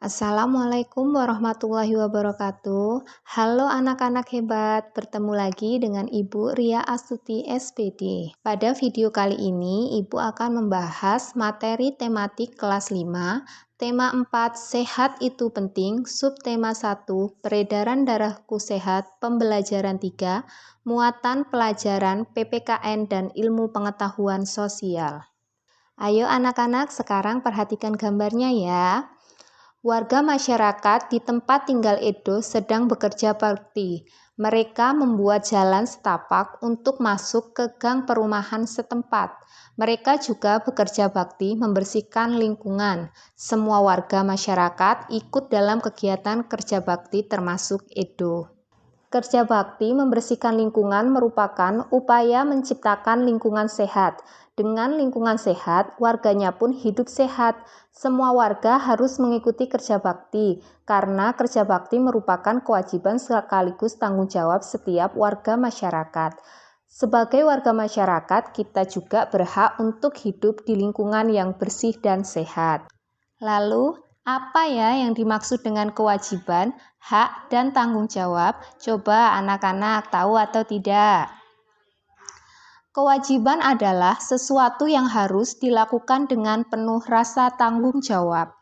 Assalamualaikum warahmatullahi wabarakatuh. Halo anak-anak hebat, bertemu lagi dengan Ibu Ria Astuti SPD. Pada video kali ini, Ibu akan membahas materi tematik kelas 5, tema 4, sehat itu penting, subtema 1, peredaran darahku sehat, pembelajaran 3, muatan pelajaran PPKN dan ilmu pengetahuan sosial. Ayo anak-anak, sekarang perhatikan gambarnya ya. Warga masyarakat di tempat tinggal Edo sedang bekerja bakti. Mereka membuat jalan setapak untuk masuk ke gang perumahan setempat. Mereka juga bekerja bakti membersihkan lingkungan. Semua warga masyarakat ikut dalam kegiatan kerja bakti termasuk Edo. Kerja bakti membersihkan lingkungan merupakan upaya menciptakan lingkungan sehat. Dengan lingkungan sehat, warganya pun hidup sehat. Semua warga harus mengikuti kerja bakti, karena kerja bakti merupakan kewajiban sekaligus tanggung jawab setiap warga masyarakat. Sebagai warga masyarakat, kita juga berhak untuk hidup di lingkungan yang bersih dan sehat. Lalu, apa ya yang dimaksud dengan kewajiban, hak, dan tanggung jawab? Coba anak-anak tahu atau tidak? Kewajiban adalah sesuatu yang harus dilakukan dengan penuh rasa tanggung jawab.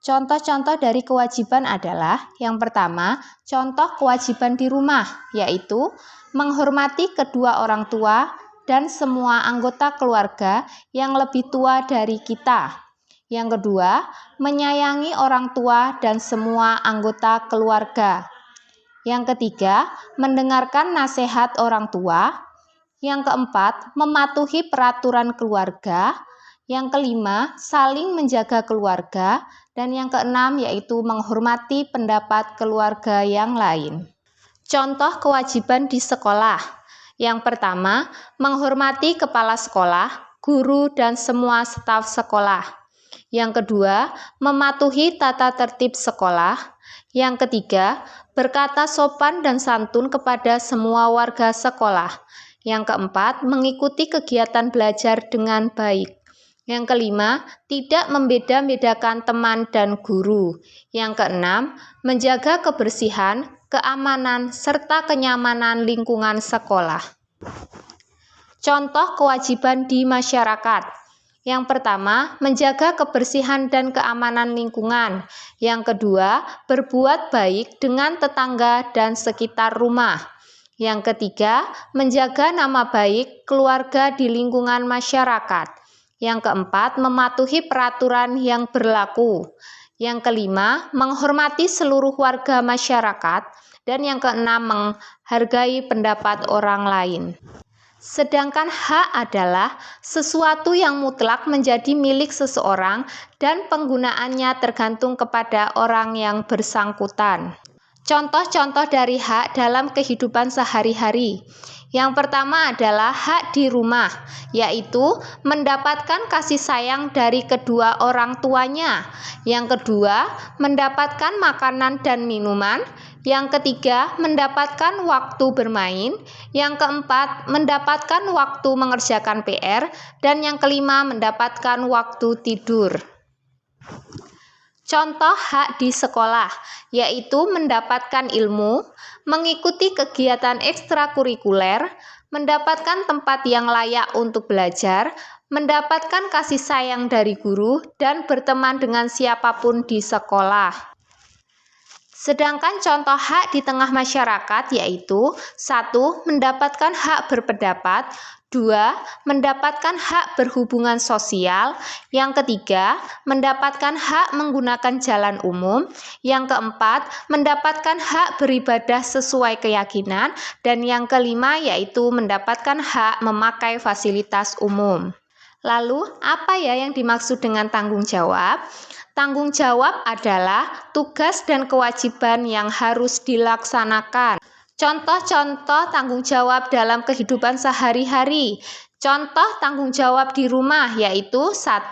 Contoh-contoh dari kewajiban adalah, yang pertama, contoh kewajiban di rumah, yaitu menghormati kedua orang tua dan semua anggota keluarga yang lebih tua dari kita. Yang kedua, menyayangi orang tua dan semua anggota keluarga. Yang ketiga, mendengarkan nasihat orang tua. Yang keempat, mematuhi peraturan keluarga. Yang kelima, saling menjaga keluarga. Dan yang keenam, yaitu menghormati pendapat keluarga yang lain. Contoh kewajiban di sekolah. Yang pertama, menghormati kepala sekolah, guru, dan semua staf sekolah. Yang kedua, mematuhi tata tertib sekolah. Yang ketiga, berkata sopan dan santun kepada semua warga sekolah. Yang keempat, mengikuti kegiatan belajar dengan baik. Yang kelima, tidak membeda-bedakan teman dan guru. Yang keenam, menjaga kebersihan, keamanan, serta kenyamanan lingkungan sekolah. Contoh kewajiban di masyarakat. Yang pertama, menjaga kebersihan dan keamanan lingkungan. Yang kedua, berbuat baik dengan tetangga dan sekitar rumah. Yang ketiga, menjaga nama baik keluarga di lingkungan masyarakat. Yang keempat, mematuhi peraturan yang berlaku. Yang kelima, menghormati seluruh warga masyarakat. Dan yang keenam, menghargai pendapat orang lain. Sedangkan hak adalah sesuatu yang mutlak menjadi milik seseorang dan penggunaannya tergantung kepada orang yang bersangkutan. Contoh-contoh dari hak dalam kehidupan sehari-hari. Yang pertama adalah hak di rumah, yaitu mendapatkan kasih sayang dari kedua orang tuanya. Yang kedua, mendapatkan makanan dan minuman. Yang ketiga, mendapatkan waktu bermain. Yang keempat, mendapatkan waktu mengerjakan PR. Dan yang kelima, mendapatkan waktu tidur. Contoh hak di sekolah, yaitu mendapatkan ilmu, mengikuti kegiatan ekstrakurikuler, mendapatkan tempat yang layak untuk belajar, mendapatkan kasih sayang dari guru, dan berteman dengan siapapun di sekolah. Sedangkan contoh hak di tengah masyarakat yaitu 1. Mendapatkan hak berpendapat, 2. Mendapatkan hak berhubungan sosial, yang ketiga, mendapatkan hak menggunakan jalan umum, yang keempat, mendapatkan hak beribadah sesuai keyakinan, dan yang kelima yaitu mendapatkan hak memakai fasilitas umum. Lalu, apa ya yang dimaksud dengan tanggung jawab? Tanggung jawab adalah tugas dan kewajiban yang harus dilaksanakan. Contoh-contoh tanggung jawab dalam kehidupan sehari-hari. Contoh tanggung jawab di rumah yaitu 1.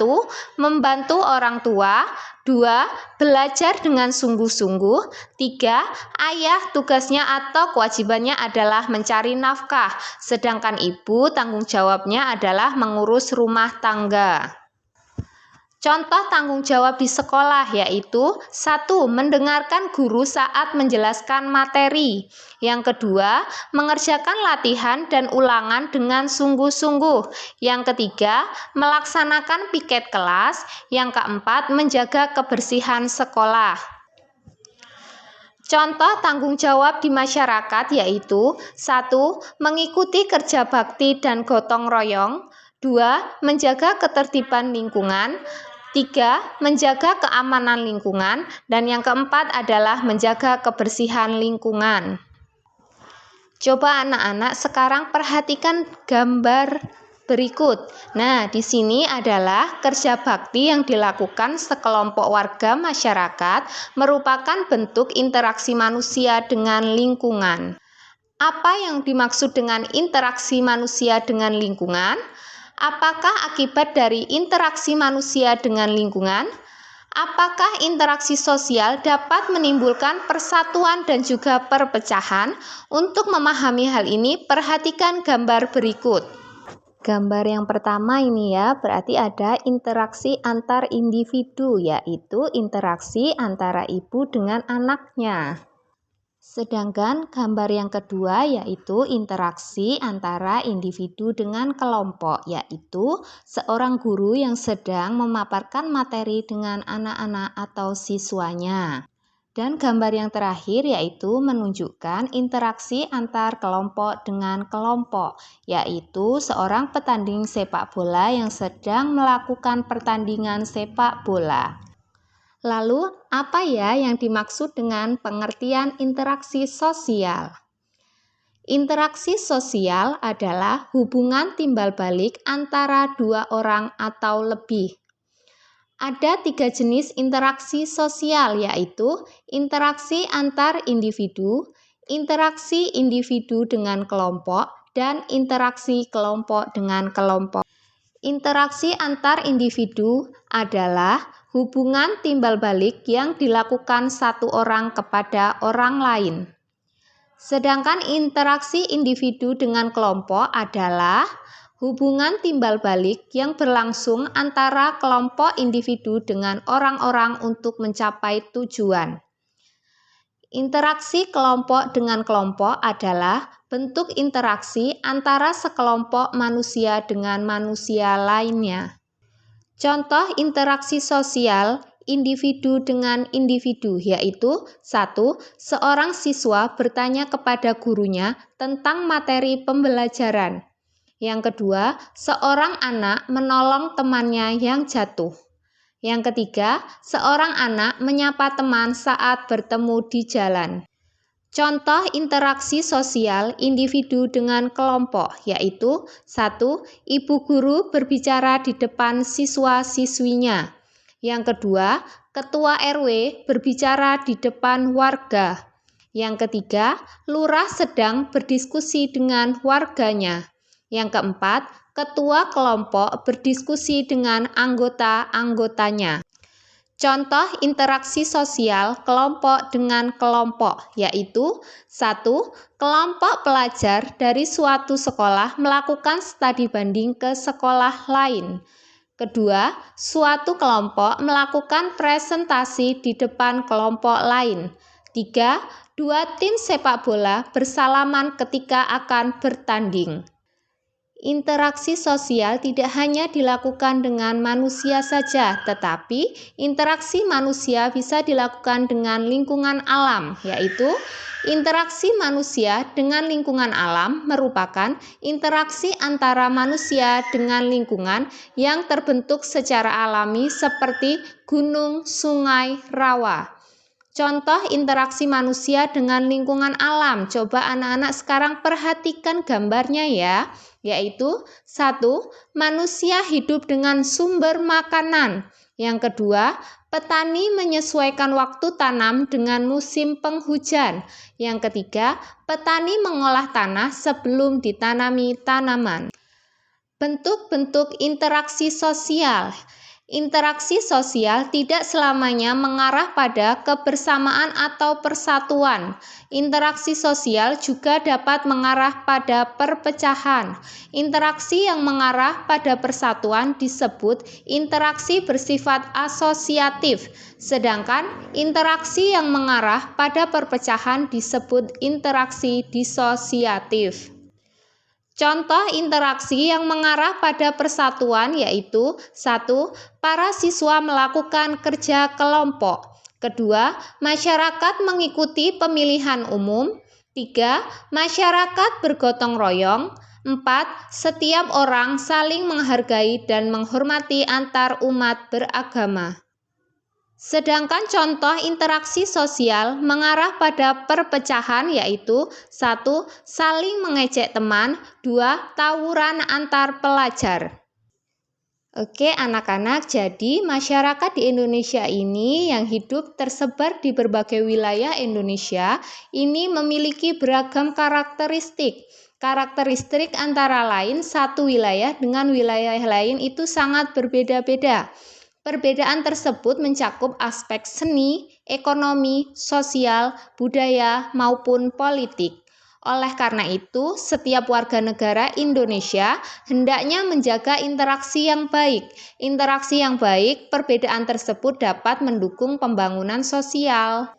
Membantu orang tua, 2. Belajar dengan sungguh-sungguh, 3. Ayah tugasnya atau kewajibannya adalah mencari nafkah, sedangkan ibu tanggung jawabnya adalah mengurus rumah tangga. Contoh tanggung jawab di sekolah yaitu 1. Mendengarkan guru saat menjelaskan materi. Yang kedua, mengerjakan latihan dan ulangan dengan sungguh-sungguh. Yang ketiga, melaksanakan piket kelas. Yang keempat, menjaga kebersihan sekolah. Contoh tanggung jawab di masyarakat yaitu 1. Mengikuti kerja bakti dan gotong royong. 2. Menjaga ketertiban lingkungan. 3. Menjaga keamanan lingkungan. Dan yang keempat adalah menjaga kebersihan lingkungan. Coba anak-anak sekarang perhatikan gambar berikut. Nah, di sini adalah kerja bakti yang dilakukan sekelompok warga masyarakat merupakan bentuk interaksi manusia dengan lingkungan. Apa yang dimaksud dengan interaksi manusia dengan lingkungan? Apakah akibat dari interaksi manusia dengan lingkungan? Apakah interaksi sosial dapat menimbulkan persatuan dan juga perpecahan? Untuk memahami hal ini, perhatikan gambar berikut. Gambar yang pertama ini ya, berarti ada interaksi antar individu, yaitu interaksi antara ibu dengan anaknya. Sedangkan gambar yang kedua yaitu interaksi antara individu dengan kelompok, yaitu seorang guru yang sedang memaparkan materi dengan anak-anak atau siswanya. Dan gambar yang terakhir yaitu menunjukkan interaksi antar kelompok dengan kelompok, yaitu seorang petanding sepak bola yang sedang melakukan pertandingan sepak bola. Lalu, apa ya yang dimaksud dengan pengertian interaksi sosial? Interaksi sosial adalah hubungan timbal balik antara dua orang atau lebih. Ada 3 jenis interaksi sosial, yaitu interaksi antar individu, interaksi individu dengan kelompok, dan interaksi kelompok dengan kelompok. Interaksi antar individu adalah hubungan timbal balik yang dilakukan satu orang kepada orang lain. Sedangkan interaksi individu dengan kelompok adalah hubungan timbal balik yang berlangsung antara kelompok individu dengan orang-orang untuk mencapai tujuan. Interaksi kelompok dengan kelompok adalah bentuk interaksi antara sekelompok manusia dengan manusia lainnya. Contoh interaksi sosial individu dengan individu yaitu 1. Seorang siswa bertanya kepada gurunya tentang materi pembelajaran. Yang kedua, seorang anak menolong temannya yang jatuh. Yang ketiga, seorang anak menyapa teman saat bertemu di jalan. Contoh interaksi sosial individu dengan kelompok yaitu 1. Ibu guru berbicara di depan siswa-siswinya. Yang kedua, ketua RW berbicara di depan warga. Yang ketiga, lurah sedang berdiskusi dengan warganya. Yang keempat, ketua kelompok berdiskusi dengan anggota-anggotanya. Contoh interaksi sosial kelompok dengan kelompok yaitu 1. Kelompok pelajar dari suatu sekolah melakukan studi banding ke sekolah lain. Kedua, suatu kelompok melakukan presentasi di depan kelompok lain. 3. Dua tim sepak bola bersalaman ketika akan bertanding. Interaksi sosial tidak hanya dilakukan dengan manusia saja, tetapi interaksi manusia bisa dilakukan dengan lingkungan alam, yaitu interaksi manusia dengan lingkungan alam merupakan interaksi antara manusia dengan lingkungan yang terbentuk secara alami seperti gunung, sungai, rawa. Contoh interaksi manusia dengan lingkungan alam. Coba anak-anak sekarang perhatikan gambarnya ya. Yaitu 1. Manusia hidup dengan sumber makanan. Yang kedua, petani menyesuaikan waktu tanam dengan musim penghujan. Yang ketiga, petani mengolah tanah sebelum ditanami tanaman. Bentuk-bentuk interaksi sosial. Interaksi sosial tidak selamanya mengarah pada kebersamaan atau persatuan. Interaksi sosial juga dapat mengarah pada perpecahan. Interaksi yang mengarah pada persatuan disebut interaksi bersifat asosiatif, sedangkan interaksi yang mengarah pada perpecahan disebut interaksi disosiatif. Contoh interaksi yang mengarah pada persatuan yaitu 1. Para siswa melakukan kerja kelompok. 2. Masyarakat mengikuti pemilihan umum. 3. Masyarakat bergotong royong. 4. Setiap orang saling menghargai dan menghormati antar umat beragama. Sedangkan contoh interaksi sosial mengarah pada perpecahan yaitu 1. Saling mengejek teman. 2. Tawuran antar pelajar. Oke anak-anak, jadi masyarakat di Indonesia ini yang hidup tersebar di berbagai wilayah Indonesia ini memiliki beragam karakteristik. Karakteristik antara lain satu wilayah dengan wilayah lain itu sangat berbeda-beda. Perbedaan tersebut mencakup aspek seni, ekonomi, sosial, budaya, maupun politik. Oleh karena itu, setiap warga negara Indonesia hendaknya menjaga interaksi yang baik. Interaksi yang baik, perbedaan tersebut dapat mendukung pembangunan sosial.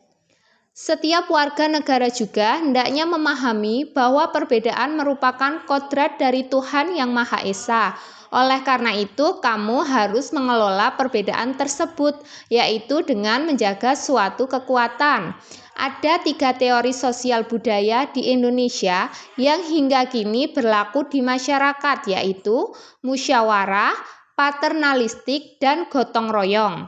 Setiap warga negara juga hendaknya memahami bahwa perbedaan merupakan kodrat dari Tuhan Yang Maha Esa. Oleh karena itu, kamu harus mengelola perbedaan tersebut, yaitu dengan menjaga suatu kekuatan. Ada 3 teori sosial budaya di Indonesia yang hingga kini berlaku di masyarakat, yaitu musyawarah, paternalistik, dan gotong royong.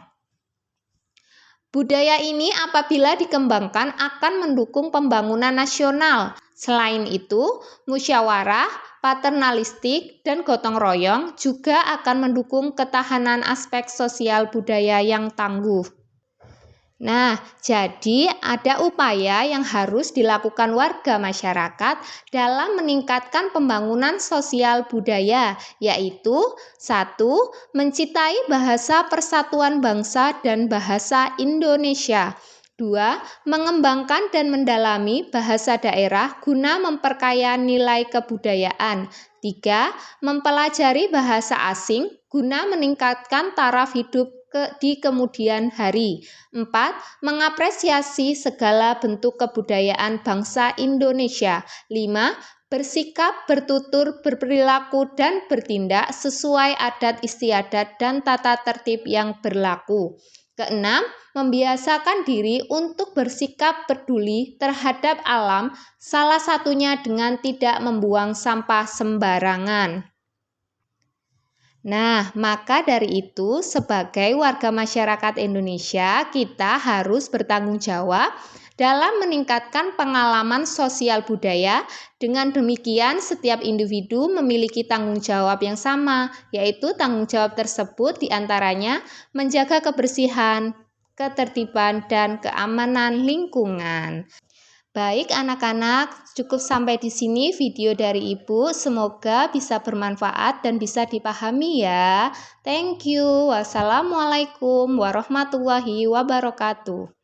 Budaya ini apabila dikembangkan akan mendukung pembangunan nasional. Selain itu, musyawarah, paternalistik, dan gotong royong juga akan mendukung ketahanan aspek sosial budaya yang tangguh. Nah, jadi ada upaya yang harus dilakukan warga masyarakat dalam meningkatkan pembangunan sosial budaya, yaitu 1. Mencintai bahasa persatuan bangsa dan bahasa Indonesia. 2. Mengembangkan dan mendalami bahasa daerah guna memperkaya nilai kebudayaan. 3. Mempelajari bahasa asing guna meningkatkan taraf hidup di kemudian hari. 4. Mengapresiasi segala bentuk kebudayaan bangsa Indonesia. 5. Bersikap, bertutur, berperilaku, dan bertindak sesuai adat istiadat dan tata tertib yang berlaku. Keenam, membiasakan diri untuk bersikap peduli terhadap alam, salah satunya dengan tidak membuang sampah sembarangan. Nah, maka dari itu, sebagai warga masyarakat Indonesia, kita harus bertanggung jawab dalam meningkatkan pengalaman sosial budaya. Dengan demikian, setiap individu memiliki tanggung jawab yang sama, yaitu tanggung jawab tersebut diantaranya menjaga kebersihan, ketertiban, dan keamanan lingkungan. Baik anak-anak, cukup sampai di sini video dari Ibu. Semoga bisa bermanfaat dan bisa dipahami ya. Thank you. Wassalamualaikum warahmatullahi wabarakatuh.